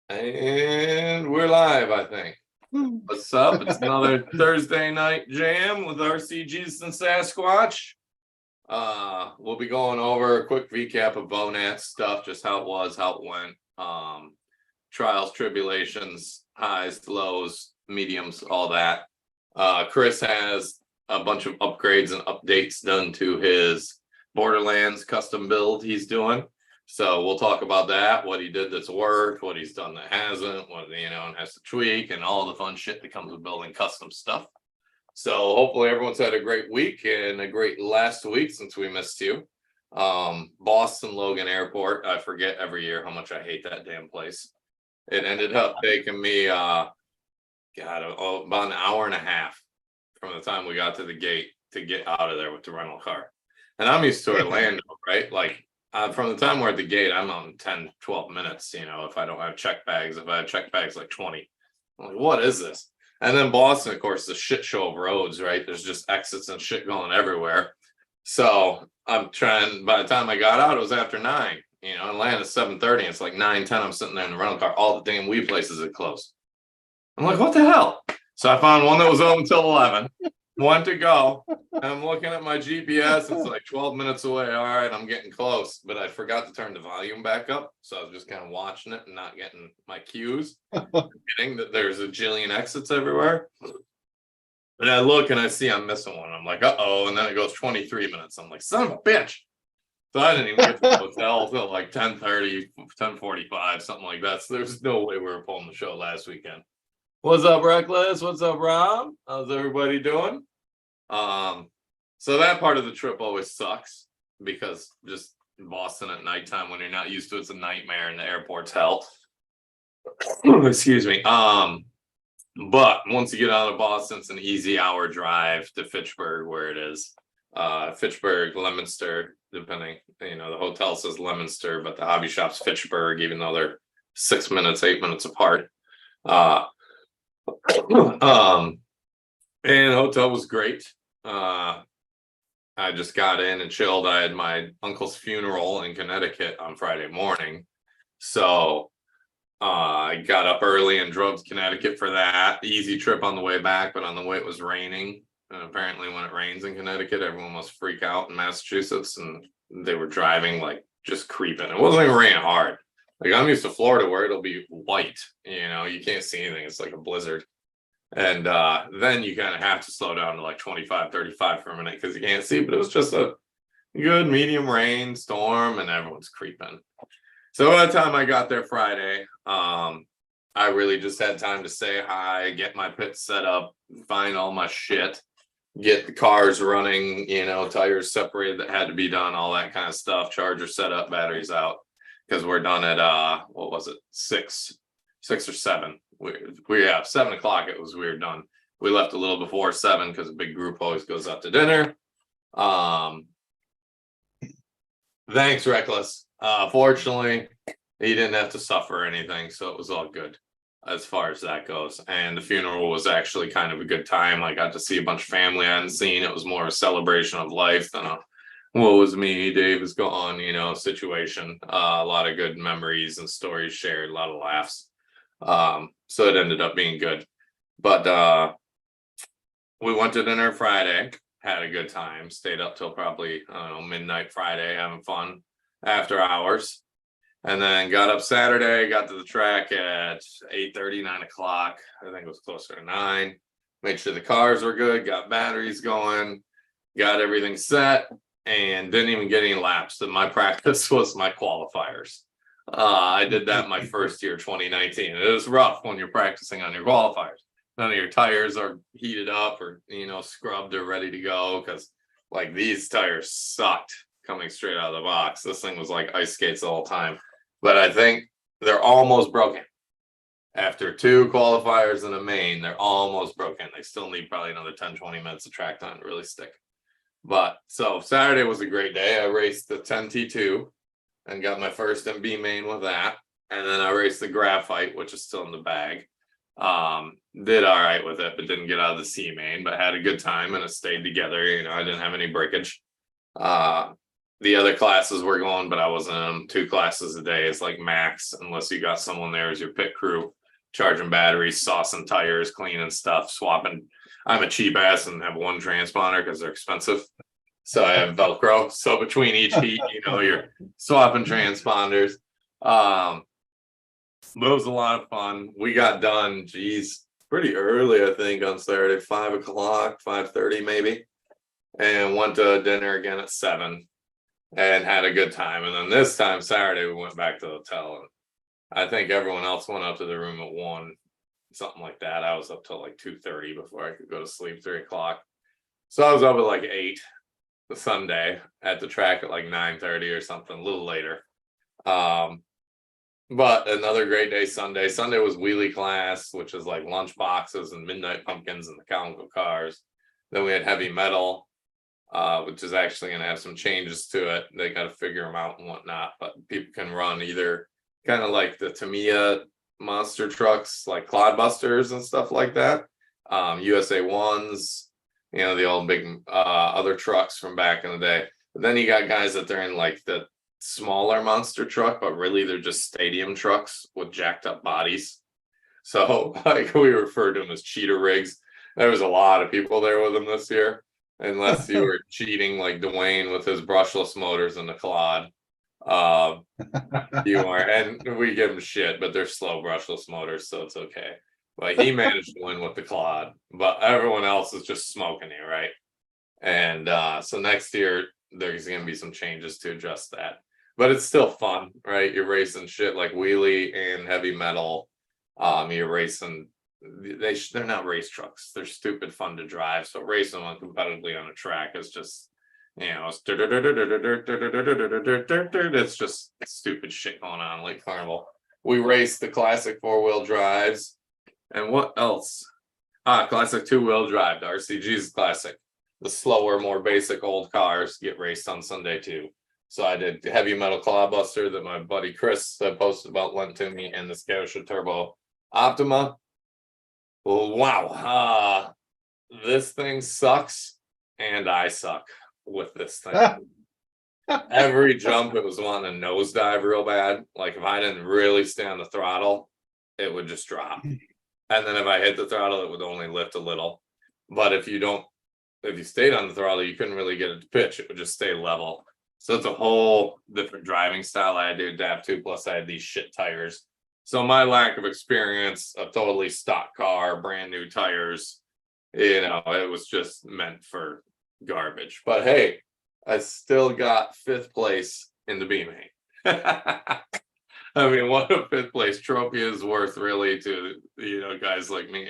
And we're live, I think. What's up? It's another Thursday night jam with RCJesus and SASquatch. We'll be going over a quick recap of VONATS stuff, just how it was, how it went, trials, tribulations, highs, lows, mediums, all that. Chris has a bunch of upgrades and updates done to his Borderlands custom build he's doing. So we'll talk about that, what he did that's worked, what he's done that hasn't, what, and has to tweak, and all the fun shit that comes with building custom stuff. So hopefully everyone's had a great week and a great last week since we missed you. Boston Logan Airport, I forget every year how much I hate that damn place. It ended up taking me, about an hour and a half from the time we got to the gate to get out of there with the rental car. And I'm used to Orlando, right? Like, from the time we're at the gate, I'm on 10, 12 minutes, if I don't have check bags. If I have check bags, like 20. I'm like, what is this? And then Boston, of course, the shit show of roads, right? There's just exits and shit going everywhere. So I'm trying, by the time I got out, it was after 9. Atlanta's 7:30. It's like 9:10. I'm sitting there in the rental car. All the damn weed places are closed. I'm like, what the hell? So I found one that was open until 11. One to go. And I'm looking at my GPS. It's like 12 minutes away. All right, I'm getting close. But I forgot to turn the volume back up. So I was just kind of watching it and not getting my cues. Getting that there's a jillion exits everywhere. And I look and I see I'm missing one. I'm like, uh-oh. And then it goes 23 minutes. I'm like, son of a bitch. So I didn't even get to the hotel until like 10:30, 10:45, something like that. So there's no way we were pulling the show last weekend. What's up, Reckless? What's up, Rob? How's everybody doing? So that part of the trip always sucks because just Boston at nighttime when you're not used to it's a nightmare and the airport's hell. Excuse me. But once you get out of Boston, it's an easy hour drive to Fitchburg, where it is. Fitchburg, Leominster, depending. The hotel says Leominster, but the hobby shop's Fitchburg, even though they're 6 minutes, 8 minutes apart. And hotel was great. I just got in and chilled. I had my uncle's funeral in Connecticut on Friday morning. So I got up early and drove to Connecticut for that. Easy trip on the way back, but on the way it was raining. And apparently when it rains in Connecticut, everyone must freak out in Massachusetts. And they were driving like just creeping. It wasn't even raining hard. Like I'm used to Florida where it'll be white, you can't see anything. It's like a blizzard. And then you kind of have to slow down to like 25, 35 for a minute because you can't see, but it was just a good medium rain storm and everyone's creeping. So by the time I got there Friday, I really just had time to say hi, get my pit set up, find all my shit, get the cars running, tires separated that had to be done, all that kind of stuff, charger set up, batteries out. Because we're done at 6 or 7. We have 7 o'clock. It was we were done. We left a little before 7 because a big group always goes out to dinner. Thanks, Reckless. Fortunately, he didn't have to suffer anything, so it was all good as far as that goes. And the funeral was actually kind of a good time. I got to see a bunch of family I hadn't seen. It was more a celebration of life than a what was me, Dave is gone, situation. A lot of good memories and stories shared, a lot of laughs. So it ended up being good. But we went to dinner Friday, had a good time, stayed up till probably, midnight Friday, having fun after hours. And then got up Saturday, got to the track at 8:30, 9 o'clock. I think it was closer to 9. Made sure the cars were good, got batteries going, got everything set. And didn't even get any laps. And my practice was my qualifiers. I did that my first year, 2019. It was rough when you're practicing on your qualifiers. None of your tires are heated up or, scrubbed or ready to go. Because, like, these tires sucked coming straight out of the box. This thing was like ice skates the whole time. But I think they're almost broken. After 2 qualifiers and a main, they're almost broken. They still need probably another 10, 20 minutes of track time to really stick. But so Saturday was a great day. I raced the 10T2 and got my first MB main with that. And then I raced the graphite, which is still in the bag. Did all right with it, but didn't get out of the C main, but had a good time and it stayed together. I didn't have any breakage. the other classes were going, but I wasn't in them. 2 classes a day is like max, unless you got someone there as your pit crew, charging batteries, saucing tires, cleaning stuff, swapping. I'm a cheap ass and have 1 transponder because they're expensive. So I have Velcro. So between each heat, you're swapping transponders. But it was a lot of fun. We got done, pretty early, I think, on Saturday, 5 o'clock, 5:30 maybe, and went to dinner again at 7 and had a good time. And then this time, Saturday, we went back to the hotel. And I think everyone else went up to the room at 1, something like that. I was up till like 2:30 before I could go to sleep, 3 o'clock. So I was up at like 8 the Sunday, at the track at like 9:30 or something, a little later. But another great day Sunday. Sunday was wheelie class, which is like lunch boxes and midnight pumpkins and the Calico cars. Then we had heavy metal, which is actually going to have some changes to it. They got to figure them out and whatnot. But people can run either kind of like the Tamiya monster trucks, like Clodbusters and stuff like that. USA ones, the old big other trucks from back in the day. But then you got guys that they're in like the smaller monster truck, but really they're just stadium trucks with jacked up bodies. So like we refer to them as cheater rigs. There was a lot of people there with them this year, unless you were cheating like Dwayne with his brushless motors in the Claude. You are, and we give him shit, but they're slow brushless motors, so it's okay. But he managed to win with the Claude, but everyone else is just smoking it, right? And so next year there's going to be some changes to adjust that. But it's still fun, right? You're racing shit like wheelie and heavy metal. You're racing. They're not race trucks. They're stupid fun to drive. So racing them competitively on a track is just, it's just stupid shit going on like Carnival. We raced the classic 4-wheel drives, and what else? Classic 2-wheel drive, the RCJesus classic. The slower, more basic old cars get raced on Sunday too. So I did heavy metal Clodbuster that my buddy Chris posted about, lent to me, and the Scotia Turbo Optima. Well, wow. This thing sucks, and I suck with this thing. Every jump, it was wanting to nosedive real bad. Like if I didn't really stay on the throttle, it would just drop. And then if I hit the throttle, it would only lift a little. But if you stayed on the throttle, you couldn't really get it to pitch. It would just stay level. So it's a whole different driving style I had to adapt to. Plus, I had these shit tires. So my lack of experience, a totally stock car, brand new tires, it was just meant for garbage. But hey, I still got 5th place in the B-Main. I mean, what a 5th place trophy is worth really to, guys like me.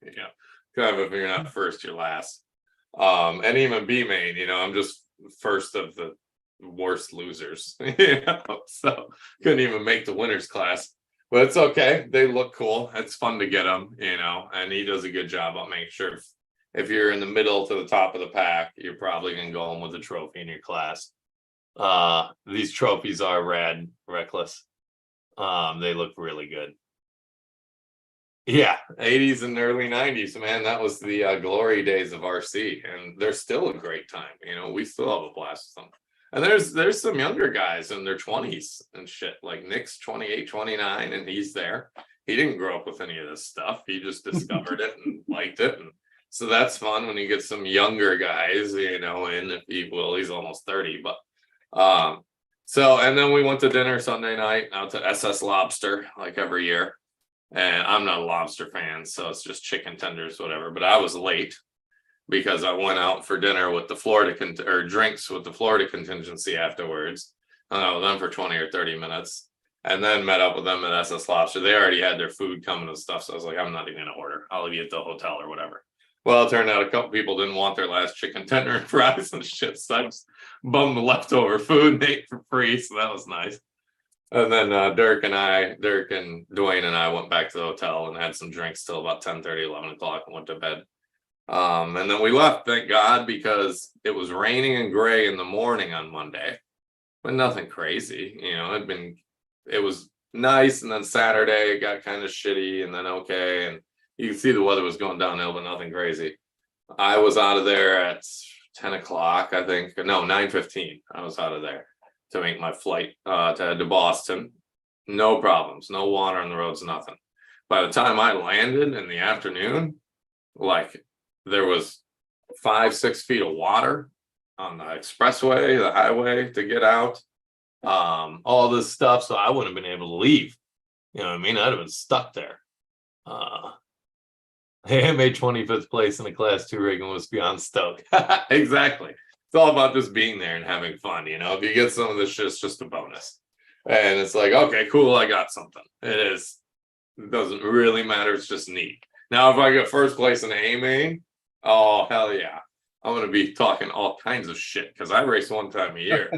Yeah, kind of if you're not first, you're last. And even B-Main, I'm just first of the worst losers, so couldn't even make the winners class, but it's okay. They look cool. It's fun to get them, and he does a good job on making sure if you're in the middle to the top of the pack, you're probably gonna go home with a trophy in your class. These trophies are rad, Reckless. They look really good. Yeah, 80s and early 90s, man. That was the glory days of RC, and they're still a great time. We still have a blast with them. And there's some younger guys in their 20s and shit, like Nick's 28, 29, and he's there. He didn't grow up with any of this stuff. He just discovered it and liked it. And so that's fun when you get some younger guys, in, if he will. He's almost 30, but and then we went to dinner Sunday night out to SS Lobster, like every year. And I'm not a lobster fan, so it's just chicken tenders, whatever. But I was late because I went out for dinner with the drinks with the Florida contingency afterwards. Hung out with them for 20 or 30 minutes, and then met up with them at SS Lobster. They already had their food coming and stuff, so I was like, I'm not even gonna order. I'll eat at the hotel or whatever. Well, it turned out a couple people didn't want their last chicken tender and fries and shit, so I just bummed the leftover food and ate for free, so that was nice. And then Dirk and Dwayne and I went back to the hotel and had some drinks till about 10:30, 11 o'clock and went to bed. And then we left, thank God, because it was raining and gray in the morning on Monday, but nothing crazy. It was nice. And then Saturday it got kind of shitty and then okay. And you can see the weather was going downhill, but nothing crazy. I was out of there at 10 o'clock, I think. No, 9:15. I was out of there to make my flight to head to Boston. No problems, no water on the roads, nothing. By the time I landed in the afternoon, like there was 5-6 feet of water on the expressway, the highway to get out. All this stuff, so I wouldn't have been able to leave. You know what I mean? I'd have been stuck there. I made 25th place in a class 2 rig and was beyond stoked. Exactly. It's all about just being there and having fun. You know, if you get some of this shit, it's just a bonus. And it's like, okay, cool, I got something. It doesn't really matter. It's just neat. Now, if I get first place in A main, oh, hell yeah. I'm going to be talking all kinds of shit because I race one time a year.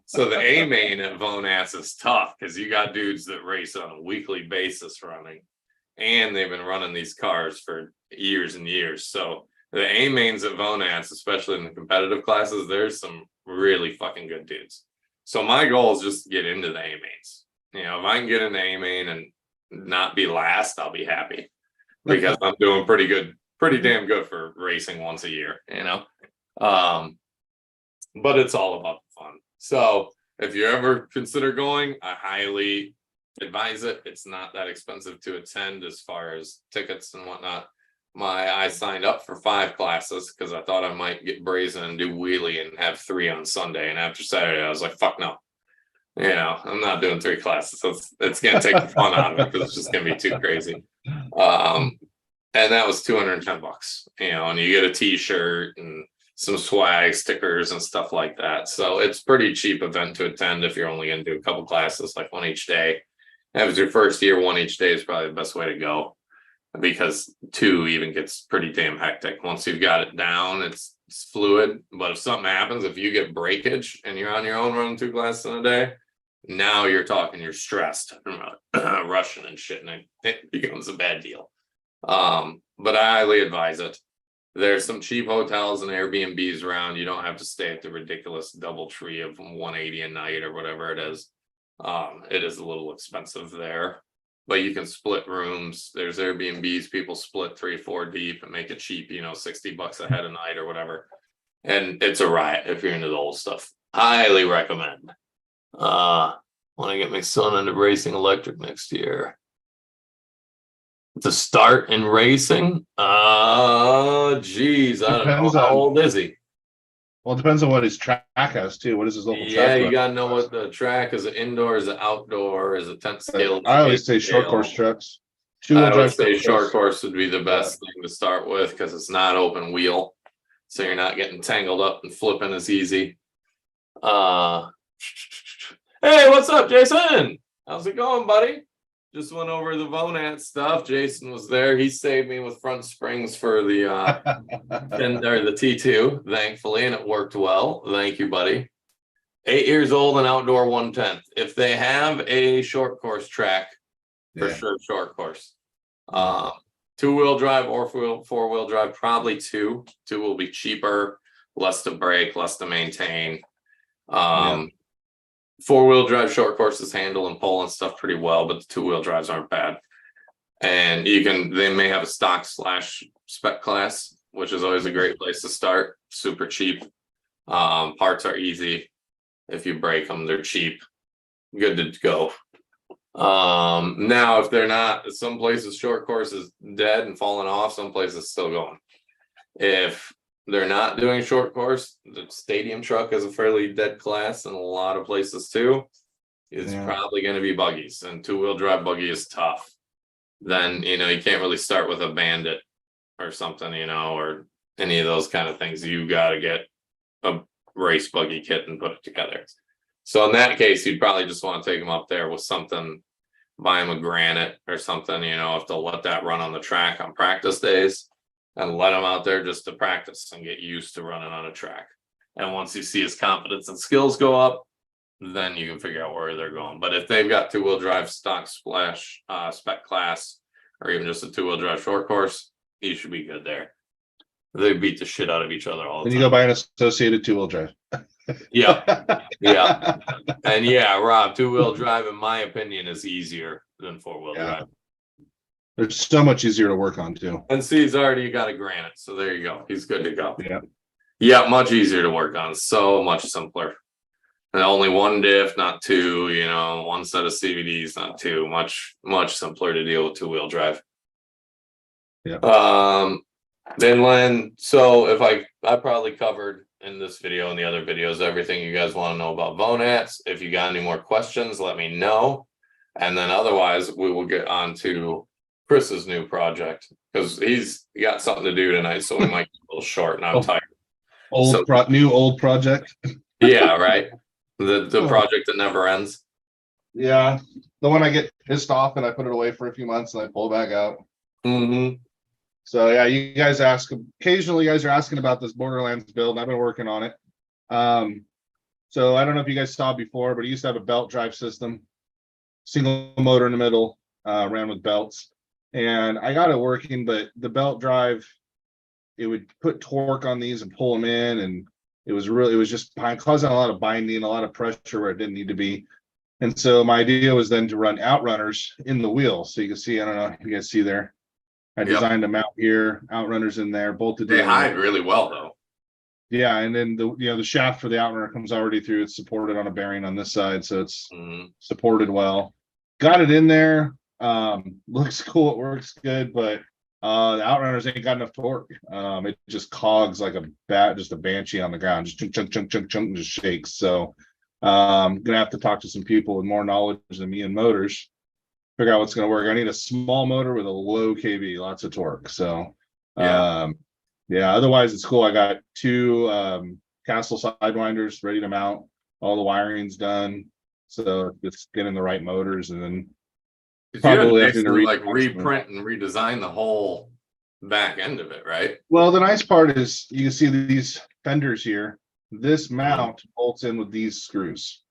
So the A main at VONATS is tough because you got dudes that race on a weekly basis running. And they've been running these cars for years and years. So the A mains at VONATS, especially in the competitive classes, there's some really fucking good dudes. So my goal is just to get into the A mains. You know, if I can get into A main and not be last, I'll be happy because I'm doing pretty damn good for racing once a year, you know. But it's all about the fun. So if you ever consider going, I highly advise it. It's not that expensive to attend as far as tickets and whatnot. I signed up for 5 classes because I thought I might get brazen and do wheelie and have 3 on Sunday. And after Saturday, I was like, fuck no. You know, I'm not doing 3 classes. So it's going to take the fun out of it because it's just going to be too crazy. And that was $210, you know, and you get a t-shirt and some swag stickers and stuff like that. So it's pretty cheap event to attend if you're only going to do a couple classes, like 1 each day. If it's your first year, 1 each day is probably the best way to go because 2 even gets pretty damn hectic. Once you've got it down, it's fluid. But if something happens, if you get breakage and you're on your own running 2 classes in a day, now you're stressed, rushing and shit, and it becomes a bad deal. But I highly advise it. There's some cheap hotels and Airbnbs around. You don't have to stay at the ridiculous DoubleTree of $180 a night or whatever it is. It is a little expensive there, but you can split rooms. There's Airbnbs, people split 3-4 deep and make it cheap, you know, $60 a head a night or whatever. And it's a riot if you're into the old stuff. Highly recommend. Want to get my son into racing electric next year. To start in racing? Geez, I don't know. How old is he? Well, it depends on what his track has too. What is his local track? Yeah, you gotta know what the track is. It indoor, is it outdoor, is it 10th scale? I always say short course trucks. I would say short course would be the best thing to start with because it's not open wheel, so you're not getting tangled up and flipping as easy. Hey, what's up, Jason? How's it going, buddy? Just went over the VONATS stuff. Jason was there. He saved me with front springs for the the T2, thankfully, and it worked well. Thank you, buddy. 8 years old and outdoor 1/10. If they have a short course track, for sure, short course. 2-wheel drive or 4-wheel drive, probably 2. 2 will be cheaper, less to break, less to maintain. 4-wheel drive short courses handle and pull and stuff pretty well, but the 2-wheel drives aren't bad. And they may have a stock/spec class, which is always a great place to start. Super cheap. Parts are easy. If you break them, they're cheap. Good to go. Now, if they're not, some places short course is dead and falling off, some places still going. If they're not doing short course, the stadium truck is a fairly dead class in a lot of places too. It's probably going to be buggies, and 2-wheel drive buggy is tough. Then, you know, you can't really start with a Bandit or something, you know, or any of those kind of things. You got to get a race buggy kit and put it together. So in that case, you'd probably just want to take them up there with something, buy them a Granite or something, you know, if they'll let that run on the track on practice days. And let him out there just to practice and get used to running on a track. And once you see his confidence and skills go up, then you can figure out where they're going. But if they've got 2-wheel drive stock spec class, or even just a 2-wheel drive short course, you should be good there. They beat the shit out of each other all the time. Then you go buy an associated 2-wheel drive. Yeah. And Rob, 2-wheel drive, in my opinion, is easier than 4-wheel drive. They're so much easier to work on too. And see, he's already got a Granite, so there you go. He's good to go. Yeah. Yeah, much easier to work on. So much simpler. And only one diff, not two, you know, one set of CVDs, not two. Much simpler to deal with two-wheel drive. Yeah. Then Len, so if I probably covered in this video and the other videos everything you guys want to know about VONATS. If you got any more questions, let me know. And then otherwise we will get on to Chris's new project because he's got something to do tonight, so we might get a little short and I'm tired. New old project. Yeah, right. The project that never ends. Yeah, the one I get pissed off and I put it away for a few months and I pull it back out. So yeah, you guys ask occasionally. You guys are asking about this Borderlands build, and I've been working on it. So I don't know if you guys saw before, but it used to have a belt drive system, single motor in the middle, ran with belts, and I got it working. But the belt drive, it would put torque on these and pull them in, and it was just causing a lot of binding, a lot of pressure where it didn't need to be. And so my idea was then to run outrunners in the wheel. So you can see, I don't know if you guys see there. I designed them out here, outrunners in there, bolted. They hide really well though. Yeah, and then the shaft for the outrunner comes already through. It's supported on a bearing on this side, so it's supported well. Got it in there. Looks cool. It works good, but the outrunners ain't got enough torque. It just cogs like just a banshee on the ground, just chunk, chunk, chunk, chunk, just shakes. So gonna have to talk to some people with more knowledge than me in motors, figure out what's going to work. I need a small motor with a low kV, lots of torque. So yeah, otherwise it's cool. I got two Castle sidewinders ready to mount, all the wiring's done, so it's getting the right motors, and then probably having to reprint and redesign the whole back end of it, right? Well, the nice part is you can see these fenders here. This mount bolts in with these screws,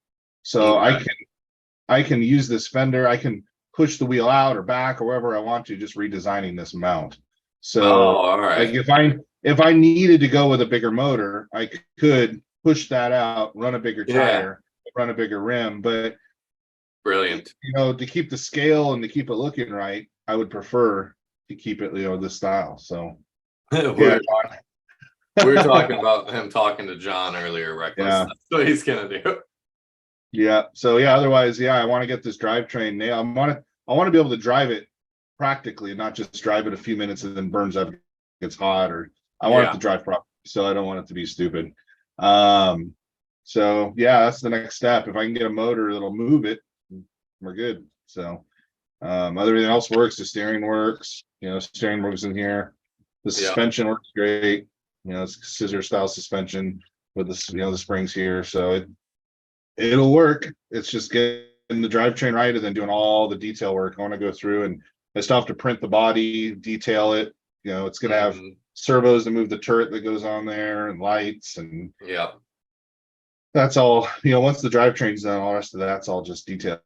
so I can use this fender. I can push the wheel out or back or wherever I want to, just redesigning this mount. So all right. Like if I needed to go with a bigger motor, I could push that out, run a bigger tire, run a bigger rim. But brilliant. You know, to keep the scale and to keep it looking right, I would prefer to keep it, this style. So we were talking about him talking to John earlier, reckless. Yeah. That's what he's gonna do. Yeah. So yeah, otherwise, I want to get this drivetrain nailed. I want to be able to drive it practically and not just drive it a few minutes and then burns up, gets hot, or I want it to drive properly. So I don't want it to be stupid. So yeah, that's the next step. If I can get a motor that'll move it, we're good. So everything else works. The steering works, steering works in here. The suspension works great. It's scissor style suspension with the springs here. So it'll work. It's just getting the drivetrain right and then doing all the detail work. I want to go through and I still have to print the body, detail it. It's going to have servos to move the turret that goes on there and lights, and that's all. Once the drivetrain's done, all the rest of that's all just details.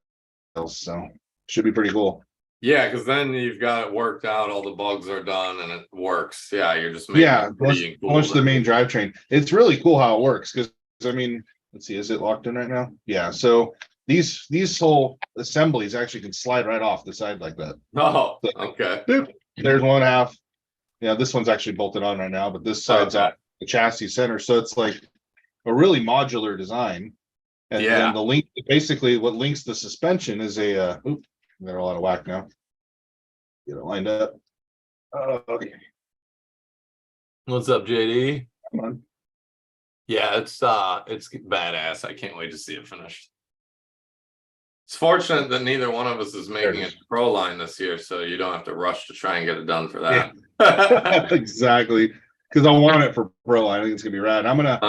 So should be pretty cool. Yeah, because then you've got it worked out, all the bugs are done, and it works. Yeah, you're just making it cool. Once the main drivetrain, it's really cool how it works. Because let's see, is it locked in right now? Yeah. So these whole assemblies actually can slide right off the side like that. Oh, okay. Boop, there's one half. Yeah, this one's actually bolted on right now, but this side's at the chassis center. So it's like a really modular design. And then the link, basically what links the suspension is a got a lot of whack now. Get it lined up. Okay. What's up, JD? Come on. Yeah, it's badass. I can't wait to see it finished. It's fortunate that neither one of us is making it pro line this year, so you don't have to rush to try and get it done for that. Yeah. Exactly, because I want it for pro line. I think it's gonna be rad. I'm gonna.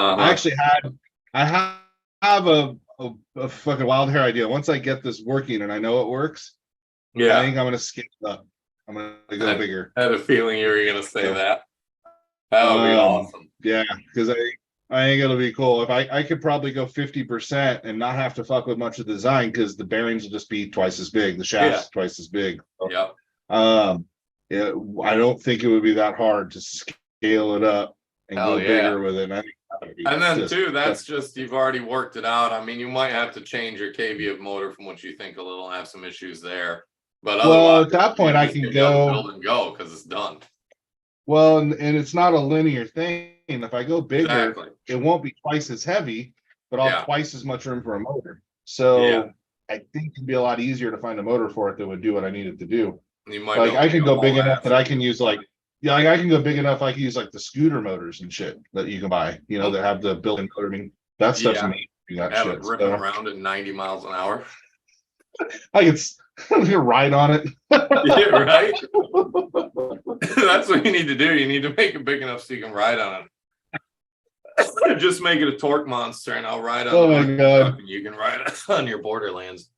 I have a fucking wild hair idea. Once I get this working and I know it works, I think I'm gonna skip it up. I'm gonna go bigger. I had a feeling you were gonna say that. That would be awesome. Yeah, because I think it'll be cool. If I could probably go 50% and not have to fuck with much of the design, because the bearings will just be twice as big, the shaft's twice as big. So, I don't think it would be that hard to scale it up and go bigger with it. And then too, that's just, you've already worked it out. I mean, you might have to change your kV of motor from what you think a little, have some issues there. But at that point I can go build and go because it's done. Well, and it's not a linear thing. If I go bigger, Exactly. it won't be twice as heavy, but I'll have twice as much room for a motor. So I think it'd be a lot easier to find a motor for it that would do what I need it to do. You might Like I can go big enough that that I can use like I can go big enough I can use like the scooter motors and shit that you can buy, that have the built-in motor. I mean, that stuff's neat. That have shit. it ripping around at 90 miles an hour. I can ride on it. Yeah, right. That's what you need to do. You need to make it big enough so you can ride on it. Just make it a torque monster, and I'll ride on. Oh my god! And you can ride on your Borderlands.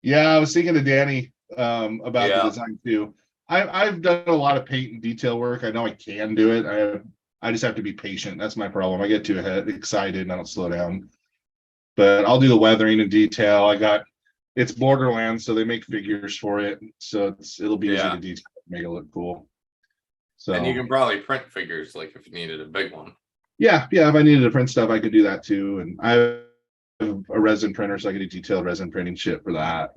Yeah, I was thinking to Danny about the design too. I've done a lot of paint and detail work. I know I can do it. I just have to be patient. That's my problem. I get too excited and I don't slow down. But I'll do the weathering and detail. It's Borderlands, so they make figures for it. So it'll be easy to detail, make it look cool. So, and you can probably print figures, like if you needed a big one. Yeah. If I needed to print stuff, I could do that too. And I have a resin printer, so I could do detailed resin printing shit for that.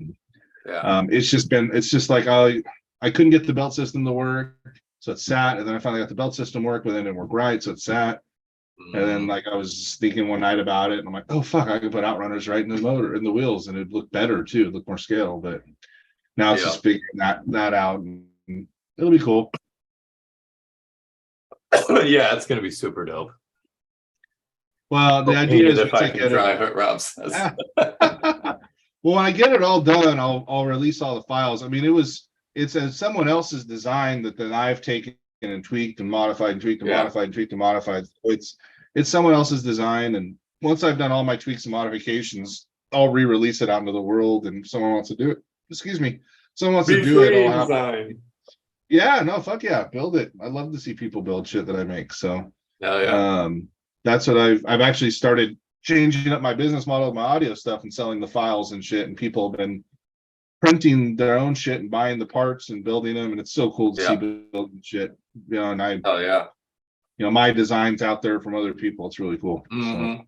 It's just like I couldn't get the belt system to work, so it sat. And then I finally got the belt system work, but then it didn't work right, so it sat. And then like I was thinking one night about it, and I'm like, oh fuck, I could put outrunners right in the motor, in the wheels, and it'd look better too, it'd look more scale. But now it's just figuring that out, and it'll be cool. Yeah, it's gonna be super dope. Well, the idea is if I can drive it, Rob says. Well, when I get it all done, I'll release all the files. I mean, it's someone else's design that then I've taken and tweaked and modified and tweaked and modified and tweaked and modified. So it's someone else's design, and once I've done all my tweaks and modifications, I'll re-release it out into the world, and someone wants to do it. Someone wants to do it. Yeah, no, fuck yeah, build it. I love to see people build shit that I make. So that's what I've actually started changing up my business model of my audio stuff and selling the files and shit, and people have been printing their own shit and buying the parts and building them, and it's so cool to see building shit. And my designs out there from other people. It's really cool. So, and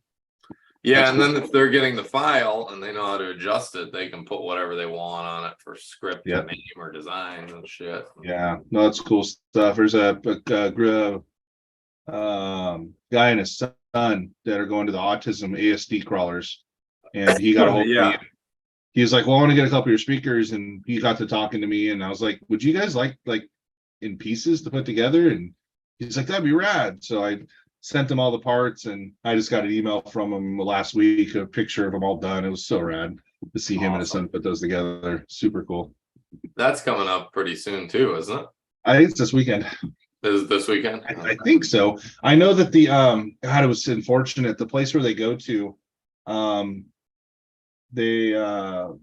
then if they're getting the file and they know how to adjust it, they can put whatever they want on it for script and name or design and shit. Yeah, no, that's cool stuff. There's a guy and his son that are going to the autism ASD crawlers, and he got a hold of me. He was like, well, I want to get a couple of your speakers, and he got to talking to me, and I was like, would you guys like in pieces to put together? And he's like, that'd be rad. So I sent him all the parts, and I just got an email from him last week, a picture of them all done. It was so rad to see him and his son put those together. Super cool. That's coming up pretty soon too, isn't it? I think it's this weekend. Is it this weekend? I think so. I know that the God, it was unfortunate. The place where they go to, the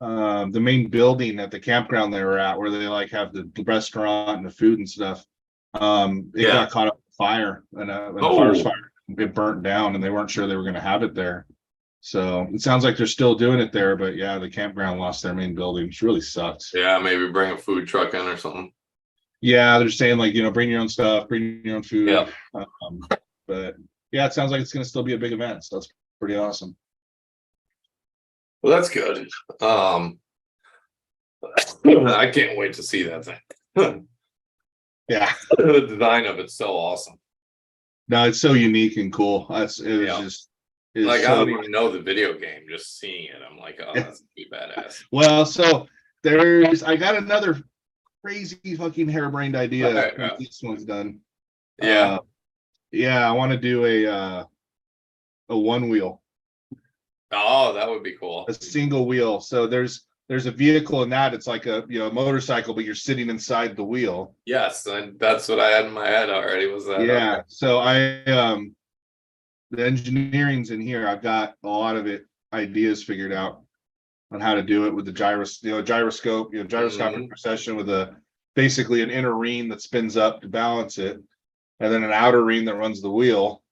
main building at the campground they were at, where they like have the restaurant and the food and stuff, it got caught up in fire, and a forest fire. It burnt down, and they weren't sure they were going to have it there. So it sounds like they're still doing it there, but yeah, the campground lost their main building, which really sucks. Yeah, maybe bring a food truck in or something. Yeah, they're saying like, bring your own stuff, bring your own food. Yeah. But yeah, it sounds like it's going to still be a big event, so that's pretty awesome. Well, that's good. I can't wait to see that thing. Yeah, the design of it's so awesome. No, it's so unique and cool. I don't even know the video game. Just seeing it, I'm like, oh, that's gonna be badass. Well, so I got another crazy fucking harebrained idea. This one's done. I want to do a one wheel. Oh, that would be cool. A single wheel. So there's a vehicle in that. It's like a motorcycle, but you're sitting inside the wheel. Yes, and that's what I had in my head already. Was that? Yeah. Okay. So the engineering's in here. I've got a lot of ideas figured out on how to do it with the gyroscope, gyroscopic precession with basically an inner ring that spins up to balance it, and then an outer ring that runs the wheel,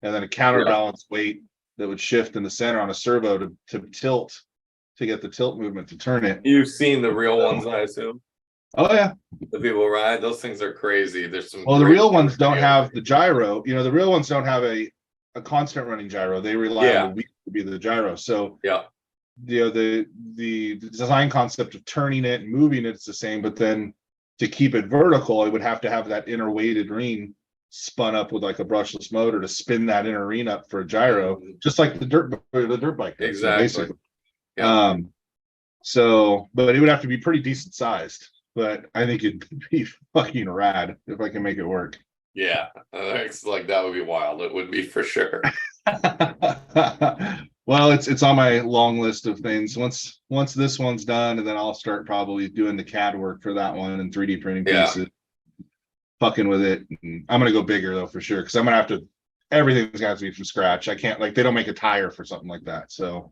and then a counterbalance weight that would shift in the center on a servo to tilt, to get the tilt movement to turn it. You've seen the real ones, I assume. Oh yeah, the people ride those things are crazy. There's some. Well, the real ones don't have the gyro. The real ones don't have a constant running gyro. They rely on the wheel to be the gyro. So the design concept of turning it and moving it's the same, but then to keep it vertical, it would have to have that inner weighted ring spun up with like a brushless motor to spin that inner ring up for a gyro, just like the dirt bike does, Exactly. basically. Yep. So, but it would have to be pretty decent sized. But I think it'd be fucking rad if I can make it work. Yeah, it's like that would be wild. It would be for sure. Well, it's on my long list of things. Once this one's done, and then I'll start probably doing the CAD work for that one and 3D printing pieces, fucking with it. And I'm gonna go bigger though for sure, because I'm gonna have to. Everything's got to be from scratch. I can't, like, they don't make a tire for something like that. So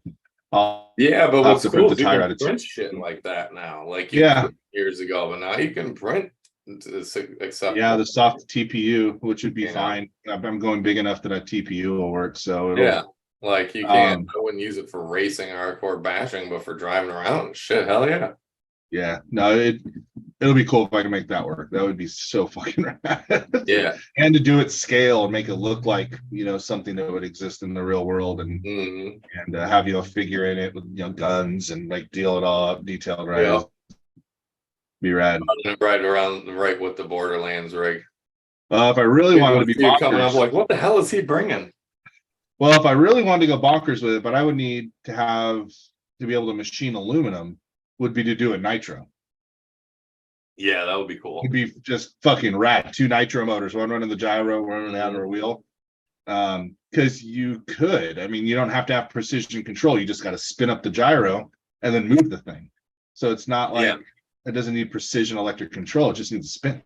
but what's cool is you tire can out print shit like that now, like you could years ago, but now you can print. Acceptable. Yeah, the soft TPU, which would be fine. I'm going big enough that a TPU will work. So like you can't. I wouldn't use it for racing or hardcore bashing, but for driving around, shit, hell yeah. Yeah, no, it'll be cool if I can make that work. That would be so fucking rad. Yeah, and to do it scale and make it look like, you know, something that would exist in the real world, and have, you know, figure in it with, you know, guns and like deal it all up, detailed right. Yeah. Be rad. Right with the Borderlands rig. If I really wanted to be bonkers, coming up like, what the hell is he bringing? Well, if I really wanted to go bonkers with it, but I would need to be able to machine aluminum, would be to do a nitro. Yeah, that would be cool. It'd be just fucking rad. 2 nitro motors, one running the gyro, one running the outer wheel. Because you could, I mean, you don't have to have precision control. You just got to spin up the gyro and then move the thing. So it's not like it doesn't need precision electric control. It just needs to spin.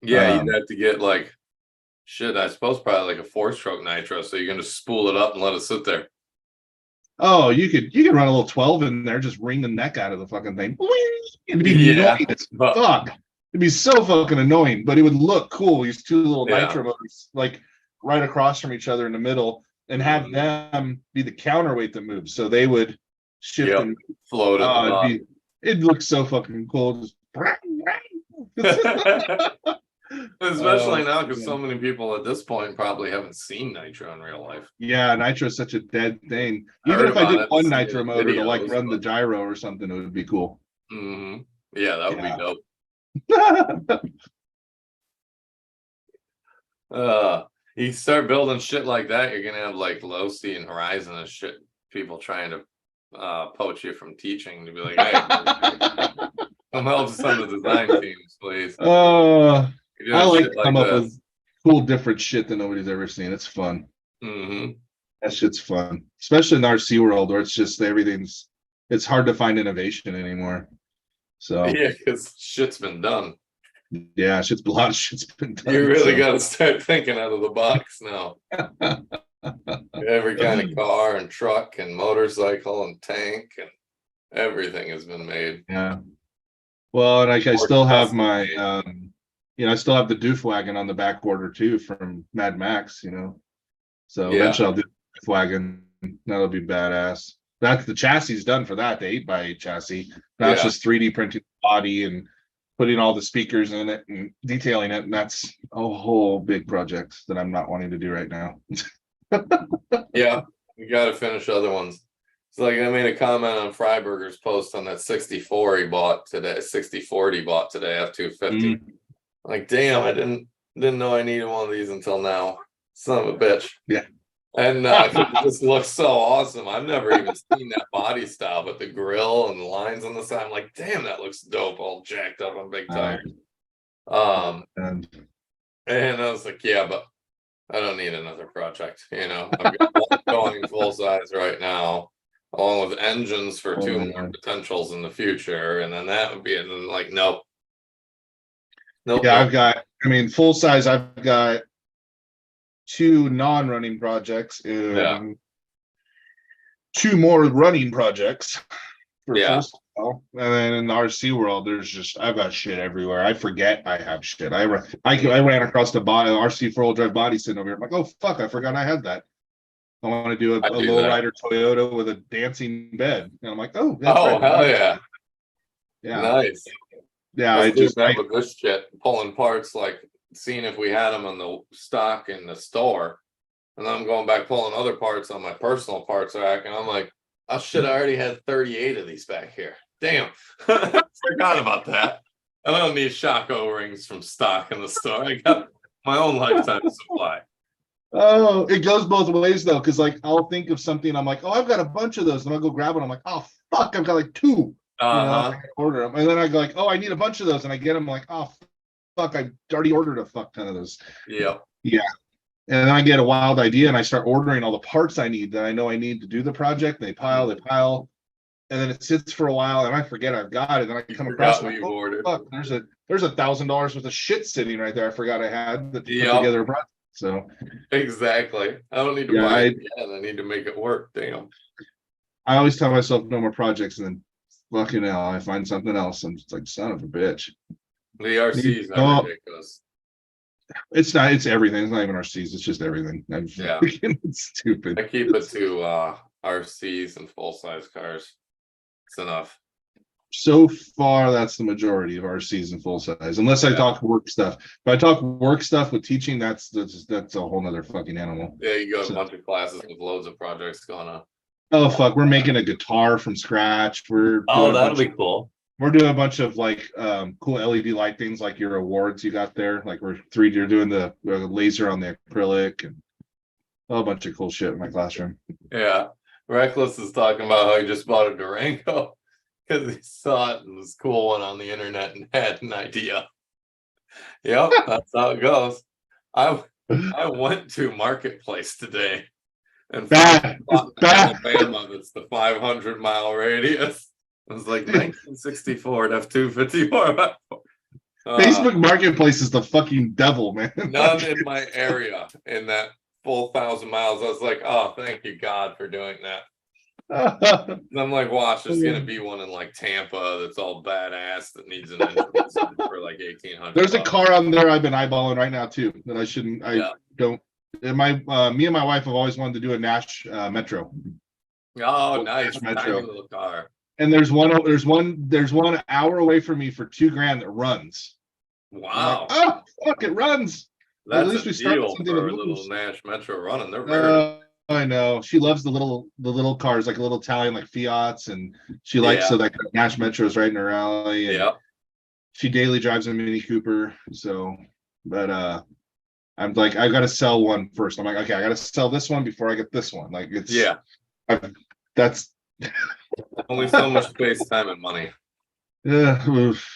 Yeah, you'd have to get like shit. I suppose probably like a 4-stroke nitro, so you can just spool it up and let it sit there. Oh, you could run a little 12 in there, just wring the neck out of the fucking thing. It'd be annoying as fuck. It'd be so fucking annoying, but it would look cool. These 2 little nitro motors, like right across from each other in the middle, and have them be the counterweight that moves. So they would shift and float at it'd look so fucking cool. Especially now, because so many people at this point probably haven't seen nitro in real life. Yeah, nitro is such a dead thing. Even if I did one nitro motor to like run the gyro or something, it would be cool. Yeah, that would be dope. You start building shit like that, you're gonna have like Losty and Horizon and shit. People trying to poach you from teaching to be like, hey, come help some of the design teams, please. I like to come up with cool, different shit that nobody's ever seen. It's fun. That shit's fun, especially in the RC world where it's just it's hard to find innovation anymore. So yeah, because shit's been done. Yeah, a lot of shit's been done. You really got to start thinking out of the box now. Every kind of car and truck and motorcycle and tank and everything has been made. Yeah. Well, and I still have my, I still have the doof wagon on the back border too from Mad Max, you know. So eventually I'll do the doof wagon. That'll be badass. That's the chassis done for that, the 8x8 chassis. Now it's just 3D printing the body and putting all the speakers in it and detailing it. And that's a whole big project that I'm not wanting to do right now. Yeah, we got to finish other ones. It's like I made a comment on Freiberger's post on that 64 he bought today, 6040 he bought today, F250. Like, damn, I didn't know I needed one of these until now. Son of a bitch. Yeah. And it just looks so awesome. I've never even seen that body style, but the grill and the lines on the side, I'm like, damn, that looks dope, all jacked up on big tires. And I was like, yeah, but I don't need another project. You know, I've got one going full size right now, along with engines for 2 more potentials in the future, and then that would be it. And like, nope. I've got, full size. I've got 2 non-running projects and 2 more running projects for full size. And then in the RC world, I've got shit everywhere. I forget I have shit. I ran across the RC 4-wheel drive body sitting over here. I'm like, oh fuck, I forgot I had that. I want to do a lowrider Toyota with a dancing bed, and I'm like, oh, hell yeah, nice. Yeah, I just with this shit, pulling parts, like seeing if we had them on the stock in the store, and then I'm going back pulling other parts on my personal parts rack, and I'm like, oh shit, I already had 38 of these back here. Damn, forgot about that. I don't need shock O-rings from stock in the store. I got my own lifetime supply. Oh, it goes both ways though, because like I'll think of something, I'm like, oh, I've got a bunch of those, and I'll go grab one. I'm like, oh fuck, I've got like two. I can order them, and then I go like, oh, I need a bunch of those, and I get them. I'm like, oh fuck, I already ordered a fuck ton of those. Yeah. And then I get a wild idea, and I start ordering all the parts I need that I know I need to do the project. And they pile, and then it sits for a while, and I forget I've got it. And I come across what you oh, ordered. Fuck, there's $1,000 worth of shit sitting right there. I forgot I had that put together a project. So exactly, I don't need to buy it again. I need to make it work. Damn. I always tell myself no more projects, and then fucking hell, I find something else. I'm just like, son of a bitch. The RCs are ridiculous. It's not. It's everything. It's not even RCs. It's just everything. It's stupid. I keep it to RCs and full size cars. It's enough. So far, that's the majority of RCs and full size, unless I talk work stuff. If I talk work stuff with teaching, that's a whole nother fucking animal. Yeah, you go to a bunch of classes with loads of projects going on. Oh fuck, we're making a guitar from scratch. That'll be cool. We're doing a bunch of like cool LED light things, like your awards you got there. Like you're doing the laser on the acrylic and a bunch of cool shit in my classroom. Yeah, Reckless is talking about how he just bought a Durango because he saw it and was a cool one on the internet and had an idea. Yep, that's how it goes. I went to Marketplace today and found Alabama that's the 500-mile radius. It was like 1964 F254. Facebook Marketplace is the fucking devil, man. None in my area in that full 1,000 miles. I was like, oh, thank you, God, for doing that. I'm like, watch, there's gonna be one in like Tampa that's all badass that needs an engine for like 1,800. There's a car on there I've been eyeballing right now too that I shouldn't. Don't. And me and my wife have always wanted to do a Nash Metro. Oh, nice Metro. Tiny little car. And there's one hour away from me for $2,000 that runs. Wow. Like, oh fuck, it runs. That's at least we start deal for a little Nash Metro running. They're very I know. She loves the little cars, like a little Italian, like Fiats, and she likes like Nash Metros right in her alley. And she daily drives a Mini Cooper. So, but I'm like, I got to sell one first. I'm like, okay, I got to sell this one before I get this one. Like it's that's only so much space, time, and money.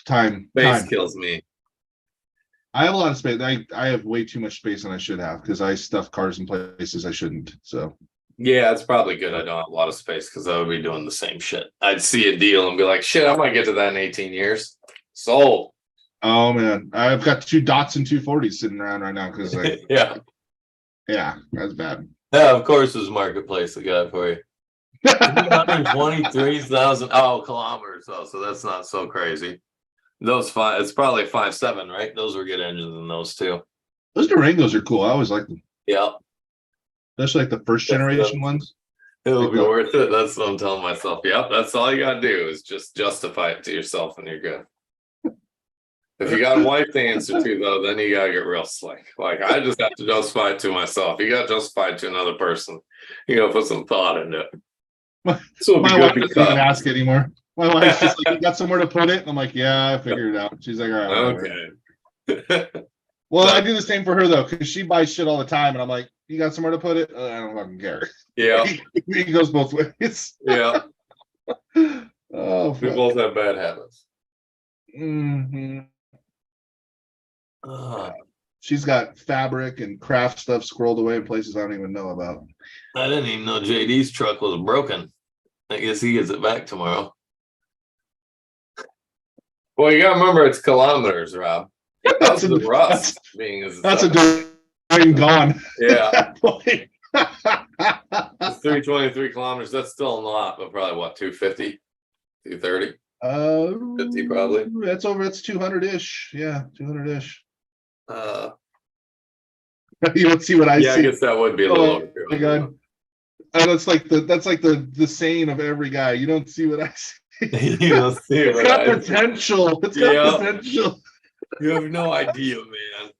Time. Space kills me. I have a lot of space. I have way too much space than I should have because I stuff cars in places I shouldn't. So yeah, it's probably good I don't have a lot of space because I would be doing the same shit. I'd see a deal and be like, shit, I might get to that in 18 years. Sold. Oh man, I've got 2 Datsun 240s sitting around right now because yeah, that's bad. Yeah, of course, there's Marketplace I got for you. 223,000 kilometers. So that's not so crazy. Those it's probably 5.7, right? Those were good engines in those too. Those Durangos are cool. I always like them. Yeah. Especially like the first generation ones. It'll be worth it. That's what I'm telling myself. Yep, that's all you gotta do is just justify it to yourself and you're good. If you got a wife to answer to though, then you gotta get real slick. Like I just have to justify it to myself. You gotta justify it to another person. You gotta put some thought into it. So my wife doesn't even ask anymore. My wife's just like, you got somewhere to put it? I'm like, yeah, I figured it out. She's like, all right. Okay. Well, I do the same for her though, because she buys shit all the time, and I'm like, you got somewhere to put it? I don't fucking care. Yeah. He goes both ways. Yeah. Oh, we both have bad habits. Mm-hmm. She's got fabric and craft stuff squirreled away in places I don't even know about. I didn't even know JD's truck was broken. I guess he gets it back tomorrow. Well, you gotta remember it's kilometers, Rob. That's the rust being as that's a I'm gone. Yeah. It's 323 kilometers. That's still a lot, but probably what, 250, 230? 50 probably. That's over. It's 200-ish. Yeah, 200-ish. You don't see what I see. Yeah, I guess that would be a little over. Oh my God. And that's like the saying of every guy. You don't see what I see. You don't see what I see. Potential. It's got potential. You have no idea, man.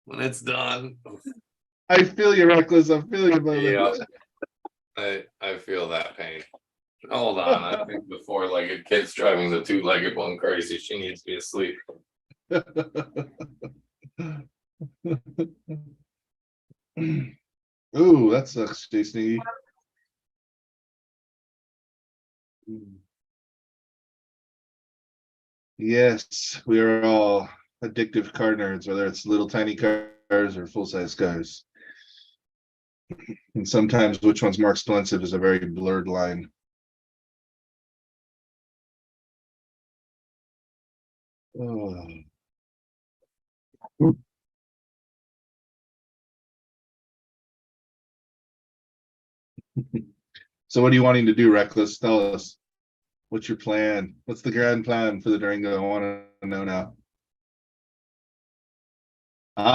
When it's done. I feel you, Reckless. I feel you, brother. Yeah. I feel that pain. Hold on. I think the four-legged kid's driving the two-legged one crazy. She needs to be asleep. Ooh, that sucks, Jason. Yes, we are all addictive car nerds, whether it's little tiny cars or full-size cars. And sometimes which one's more expensive is a very blurred line. Oh. So what are you wanting to do, Reckless? Tell us. What's your plan? What's the grand plan for the Durango? I want to know now.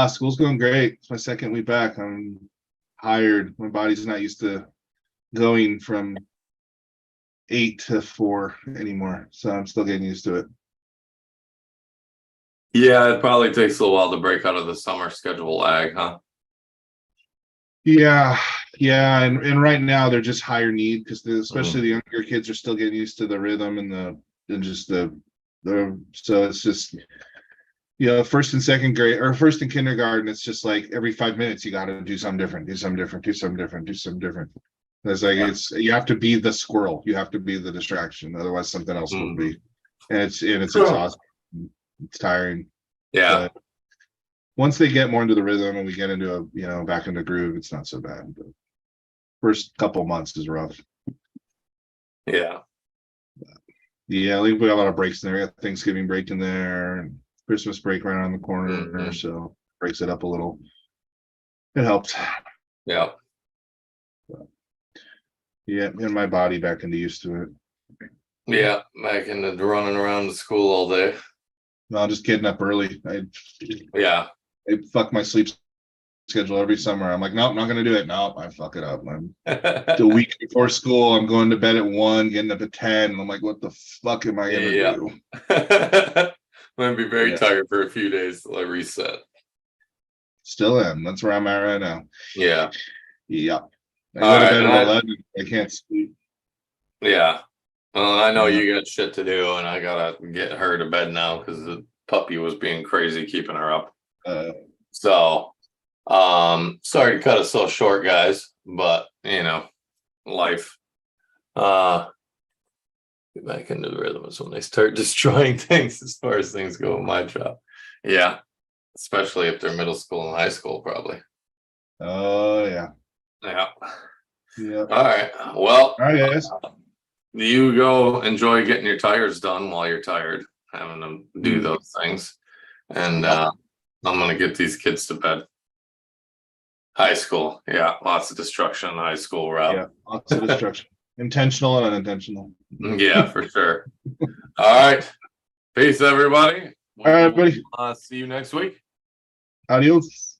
School's going great. It's my second week back. I'm tired. My body's not used to going from 8 to 4 anymore. So I'm still getting used to it. Yeah, it probably takes a little while to break out of the summer schedule lag, huh? Yeah, and right now they're just higher need because especially the younger kids are still getting used to the rhythm and just the so it's just first and second grade or first in kindergarten, it's just like every 5 minutes you got to do something different, do something different, do something different, do something different. It's like it's you have to be the squirrel, you have to be the distraction, otherwise something else will be, and it's exhausting, it's tiring. Yeah. But once they get more into the rhythm and we get into a back into groove, it's not so bad. But first couple months is rough. Yeah. Yeah, we got a lot of breaks in there. We got Thanksgiving break in there and Christmas break right around the corner, so breaks it up a little. It helps. Yeah. Yeah, and my body back into used to it. Yeah, back into running around the school all day. No, I'm just getting up early. I fuck my sleep schedule every summer. I'm like, nope, not gonna do it. Nope, I fuck it up. I'm the week before school, I'm going to bed at 1, getting up at 10. And I'm like, what the fuck am I gonna do? I'm gonna be very tired for a few days till I reset. Still am. That's where I'm at right now. Yeah. I go to bed at 11. I can't sleep. Yeah. Well, I know you got shit to do, and I gotta get her to bed now because the puppy was being crazy keeping her up. So, sorry to cut it so short, guys, but life. Get back into the rhythm is when they start destroying things as far as things go in my job. Yeah, especially if they're middle school and high school, probably. Oh yeah. Yeah. All right. Well. All right, guys. You go enjoy getting your tires done while you're tired, having them do those things. And I'm going to get these kids to bed. High school. Yeah. Lots of destruction in high school, Rob. Yeah. Lots of destruction. Intentional and unintentional. Yeah, for sure. All right. Peace, everybody. All right, buddy. See you next week. Adios.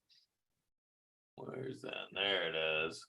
Where's that? There it is.